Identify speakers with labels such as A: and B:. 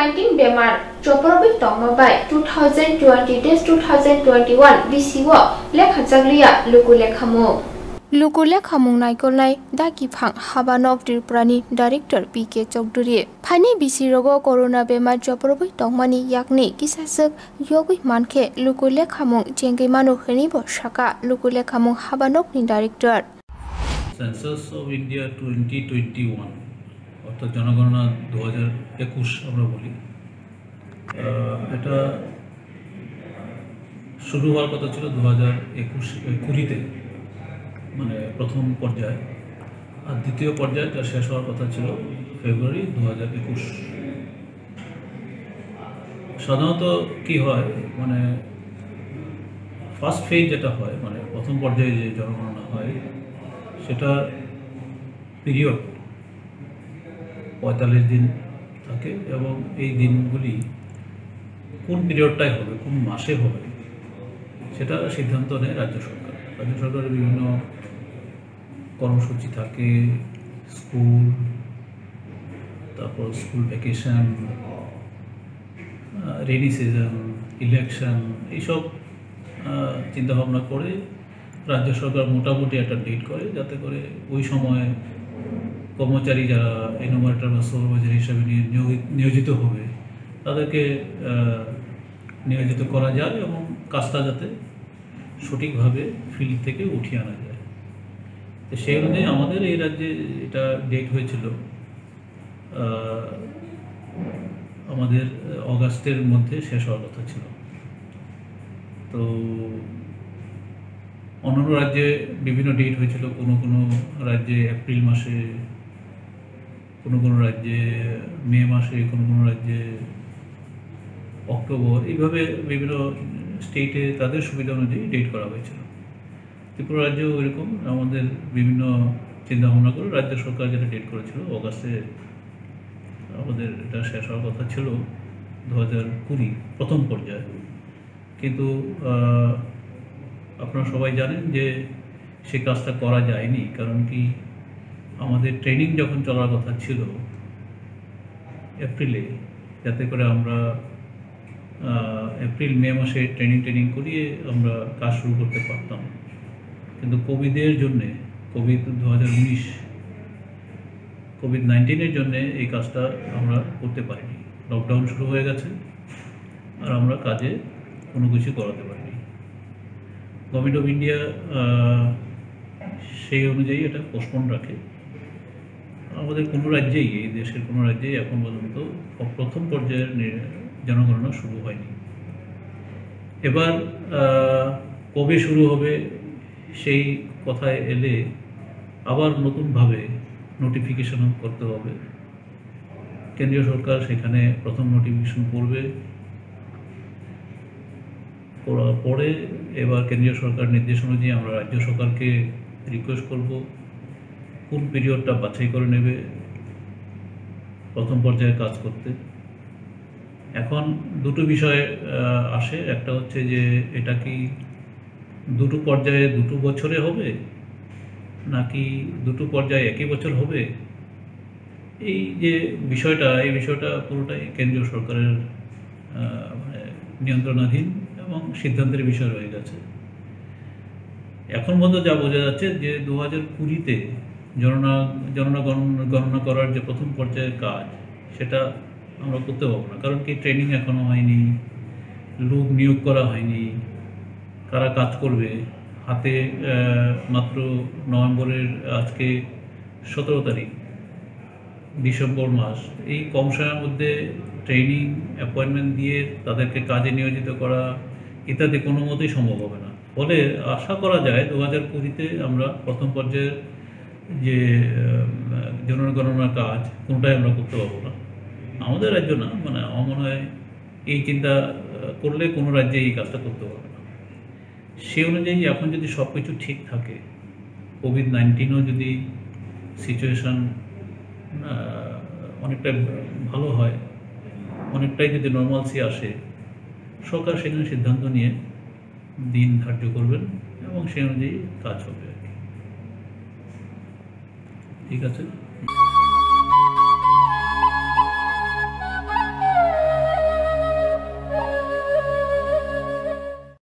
A: COVID-19 बेमार जपरबि तंगमाबाय 2020-2021 बिसिओ लेखाजाग्लिया लुकुलेखामु लुकुलेखामु नायगोलनाय दागिफां हाबानक त्रिपुरानि director पीके चौधरी फानि बिसिरोगो corona बेमार जपरबि तंगमानि याकनि किसासक योगि मानखे लुकुलेखामु चेंगैमानु हेनिबो साका लुकुलेखामु हाबानकनि डाइरेक्टर
B: सेंसास ऑफ इंडिया 2021 অর্থাৎ জনগণনা 2021 আমরা বলি এটা শুরু হওয়ার কথা ছিল 2021-20 মানে প্রথম পর্যায়ে আর দ্বিতীয় পর্যায়টা শেষ হওয়ার কথা ছিল ফেব্রুয়ারি 2021। সাধারণত কি হয় মানে ফার্স্ট ফেজ যেটা হয় মানে প্রথম পর্যায়ে যে জনগণনা হয় সেটা পিরিয়ড 45 দিন থাকে এবং এই দিনগুলি কোন পিরিয়ডটাই হবে কোন মাসে হবে সেটা সিদ্ধান্ত নেয় রাজ্য সরকার। রাজ্য সরকারের বিভিন্ন কর্মসূচি থাকে, স্কুল, তারপর school vacation, rainy season, election, এইসব চিন্তাভাবনা করে রাজ্য সরকার মোটামুটি একটা ডেট করে যাতে করে ওই সময় কর্মচারী যারা এনুমারেটর বা সুপারভাইজার হিসাবে নিয়োজিত হবে তাদেরকে নিয়োজিত করা যায় এবং কাজটা যাতে সঠিকভাবে ফিল্ড থেকে উঠিয়ে আনা যায়। তো সেই অনুযায়ী আমাদের এই রাজ্যে এটা ডেট হয়েছিল আমাদের অগাস্টের মধ্যে শেষ হওয়ার কথা ছিল। তো অন্যান্য রাজ্যে বিভিন্ন ডেট হয়েছিল, কোনো রাজ্যে এপ্রিল মাসে, কোনো রাজ্যে মে মাসে, কোনো রাজ্যে অক্টোবর, এইভাবে বিভিন্ন স্টেটে তাদের সুবিধা অনুযায়ী ডেট করা হয়েছিল। ত্রিপুরা রাজ্যেও এরকম আমাদের বিভিন্ন চিন্তাভাবনা করে রাজ্য সরকার যেটা ডেট করেছিল অগাস্টে আমাদের এটা শেষ হওয়ার কথা ছিল 2020 প্রথম পর্যায়ে। কিন্তু আপনারা সবাই জানেন যে সে কাজটা করা যায়নি, কারণ কি আমাদের ট্রেনিং যখন চলার কথা ছিল এপ্রিলে, যাতে করে আমরা এপ্রিল মে মাসে ট্রেনিং করিয়ে আমরা কাজ শুরু করতে পারতাম, কিন্তু কোভিডের জন্যে কোভিড-19 জন্যে এই কাজটা আমরা করতে পারিনি। লকডাউন শুরু হয়ে গেছে আর আমরা কাজে কোনো কিছু করাতে পারিনি। গভর্নমেন্ট অফ ইন্ডিয়া সেই অনুযায়ী এটা পোস্টপোন রাখে। আমাদের কোনো রাজ্যেই, এই দেশের কোনো রাজ্যেই এখন পর্যন্ত প্রথম পর্যায়ের জনগণনা শুরু হয়নি। এবার কবে শুরু হবে সেই কথায় এলে আবার নতুনভাবে নোটিফিকেশন করতে হবে। কেন্দ্রীয় সরকার সেখানে প্রথম নোটিফিকেশন করবে, করার পরে এবার কেন্দ্রীয় সরকার নির্দেশ অনুযায়ী আমরা রাজ্য সরকারকে রিকোয়েস্ট করব কোন পিরিয়ডটা বাছাই করে নেবে প্রথম পর্যায়ে কাজ করতে। এখন দুটো বিষয় আসে, একটা হচ্ছে যে এটা কি দুটো পর্যায়ে দুটো বছরে হবে নাকি দুটো পর্যায়ে একই বছর হবে। এই বিষয়টা পুরোটাই কেন্দ্রীয় সরকারের নিয়ন্ত্রণাধীন এবং সিদ্ধান্তের বিষয় রয়ে গেছে। এখন পর্যন্ত যা বোঝা যাচ্ছে যে 2020-তে গণনা করার যে প্রথম পর্যায়ের কাজ সেটা আমরা করতে পারবো না, কারণ কি ট্রেনিং এখনো হয়নি, লোক নিয়োগ করা হয়নি, কারা কাজ করবে। হাতে মাত্র নভেম্বরের আজকে 17 তারিখ, ডিসেম্বর মাস, এই কম সময়ের মধ্যে ট্রেনিং অ্যাপয়েন্টমেন্ট দিয়ে তাদেরকে কাজে নিয়োজিত করা ইত্যাদি কোনো মতেই সম্ভব হবে না। ফলে আশা করা যায় 2020-তে আমরা প্রথম পর্যায়ের যে জনগণনার কাজ কোনটাই আমরা করতে পারবো না। আমাদের রাজ্য না, মানে আমার মনে হয় এই চিন্তা করলে কোনো রাজ্যে এই কাজটা করতে পারবে না। সেই অনুযায়ী এখন যদি সব কিছু ঠিক থাকে, কোভিড-19ও যদি সিচুয়েশান অনেকটাই ভালো হয়, অনেকটাই যদি নর্মালসি আসে, সরকার সেখানে সিদ্ধান্ত নিয়ে দিন ধার্য করবেন এবং সেই অনুযায়ী কাজ হবে আর কি। ঠিক আছে।